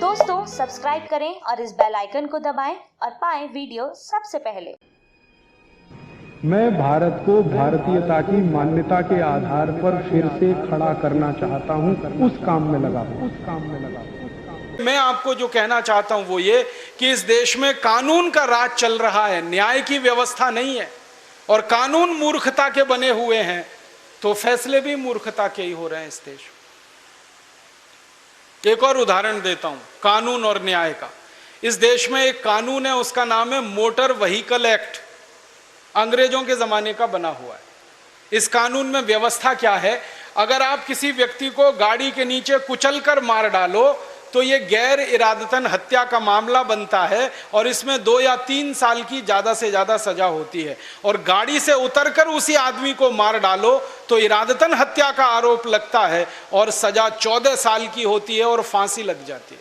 दोस्तों सब्सक्राइब करें और इस बेल आइकन को दबाएं और पाएं वीडियो सबसे पहले। मैं भारत को भारतीयता की मान्यता के आधार पर फिर से खड़ा करना चाहता हूं, उस काम में लगा हूं। मैं आपको जो कहना चाहता हूं वो ये कि इस देश में कानून का राज चल रहा है, न्याय की व्यवस्था नहीं है और कानून मूर्खता के बने हुए हैं, तो फैसले भी मूर्खता के ही हो रहे हैं इस देश में। एक और उदाहरण देता हूं कानून और न्याय का। इस देश में एक कानून है, उसका नाम है मोटर व्हीकल एक्ट, अंग्रेजों के जमाने का बना हुआ है। इस कानून में व्यवस्था क्या है, अगर आप किसी व्यक्ति को गाड़ी के नीचे कुचलकर मार डालो तो यह गैर इरादतन हत्या का मामला बनता है और इसमें 2 या 3 साल की ज्यादा से ज्यादा सजा होती है। और गाड़ी से उतरकर उसी आदमी को मार डालो तो इरादतन हत्या का आरोप लगता है और सजा 14 साल की होती है और फांसी लग जाती है।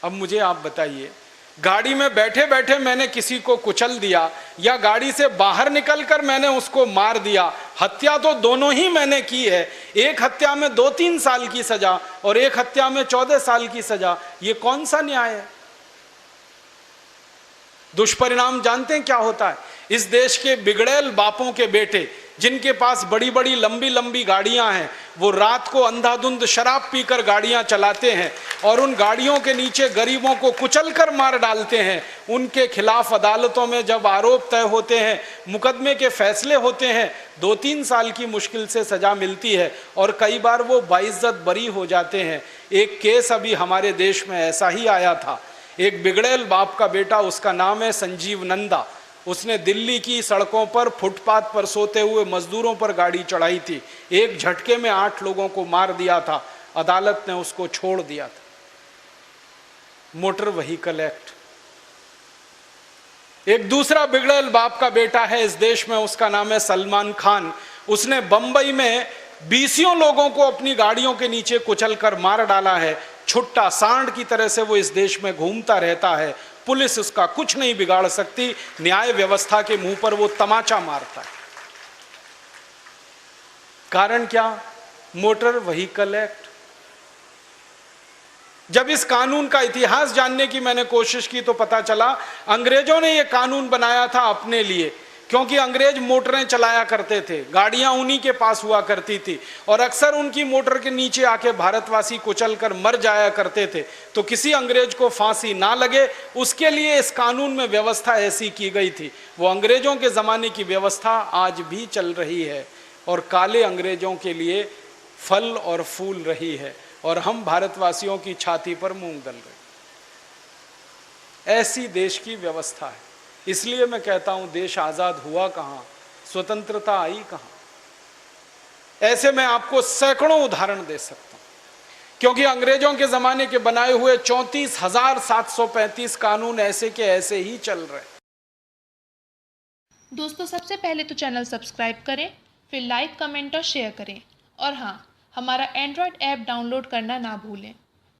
अब मुझे आप बताइए, गाड़ी में बैठे बैठे मैंने किसी को कुचल दिया या गाड़ी से बाहर निकलकर मैंने उसको मार दिया, हत्या तो दोनों ही मैंने की है। एक हत्या में 2-3 साल की सजा और एक हत्या में 14 साल की सजा, ये कौन सा न्याय है? दुष्परिणाम जानते हैं क्या होता है? इस देश के बिगड़ैल बापों के बेटे जिनके पास बड़ी बड़ी लंबी लंबी गाड़ियां हैं, वो रात को अंधाधुंध शराब पीकर गाड़ियां चलाते हैं और उन गाड़ियों के नीचे गरीबों को कुचलकर मार डालते हैं। उनके खिलाफ अदालतों में जब आरोप तय होते हैं, मुकदमे के फैसले होते हैं, 2-3 साल की मुश्किल से सजा मिलती है और कई बार वो बाइज्जत बरी हो जाते हैं। एक केस अभी हमारे देश में ऐसा ही आया था। एक बिगड़ैल बाप का बेटा, उसका नाम है संजीव नंदा, उसने दिल्ली की सड़कों पर फुटपाथ पर सोते हुए मजदूरों पर गाड़ी चढ़ाई थी। एक झटके में 8 लोगों को मार दिया था। अदालत ने उसको छोड़ दिया था। Motor vehicle act. एक दूसरा बिगड़ैल बाप का बेटा है इस देश में, उसका नाम है सलमान खान। उसने बंबई में 20 लोगों को अपनी गाड़ियों के नीचे कुचलकर मार डाला है। छुट्टा सांड की तरह से वो इस देश में घूमता रहता है, पुलिस उसका कुछ नहीं बिगाड़ सकती, न्याय व्यवस्था के मुंह पर वो तमाचा मारता है। कारण क्या? Motor vehicle act. जब इस कानून का इतिहास जानने की मैंने कोशिश की तो पता चला अंग्रेजों ने यह कानून बनाया था अपने लिए, क्योंकि अंग्रेज मोटरें चलाया करते थे, गाड़ियां उन्हीं के पास हुआ करती थी और अक्सर उनकी मोटर के नीचे आके भारतवासी कुचलकर मर जाया करते थे। तो किसी अंग्रेज को फांसी ना लगे, उसके लिए इस कानून में व्यवस्था ऐसी की गई थी। वो अंग्रेजों के ज़माने की व्यवस्था आज भी चल रही है और काले अंग्रेजों के लिए फल और फूल रही है और हम भारतवासियों की छाती पर मूंग दल गए। ऐसी देश की व्यवस्था है। इसलिए मैं कहता हूं, देश आजाद हुआ कहां, स्वतंत्रता आई कहां? ऐसे मैं आपको सैकड़ों उदाहरण दे सकता हूं, क्योंकि अंग्रेजों के जमाने के बनाए हुए 34,735 कानून ऐसे के ऐसे ही चल रहे। दोस्तों सबसे पहले तो चैनल सब्सक्राइब करें, फिर लाइक, कमेंट और शेयर करें और हाँ, हमारा एंड्रॉयड ऐप डाउनलोड करना ना भूलें।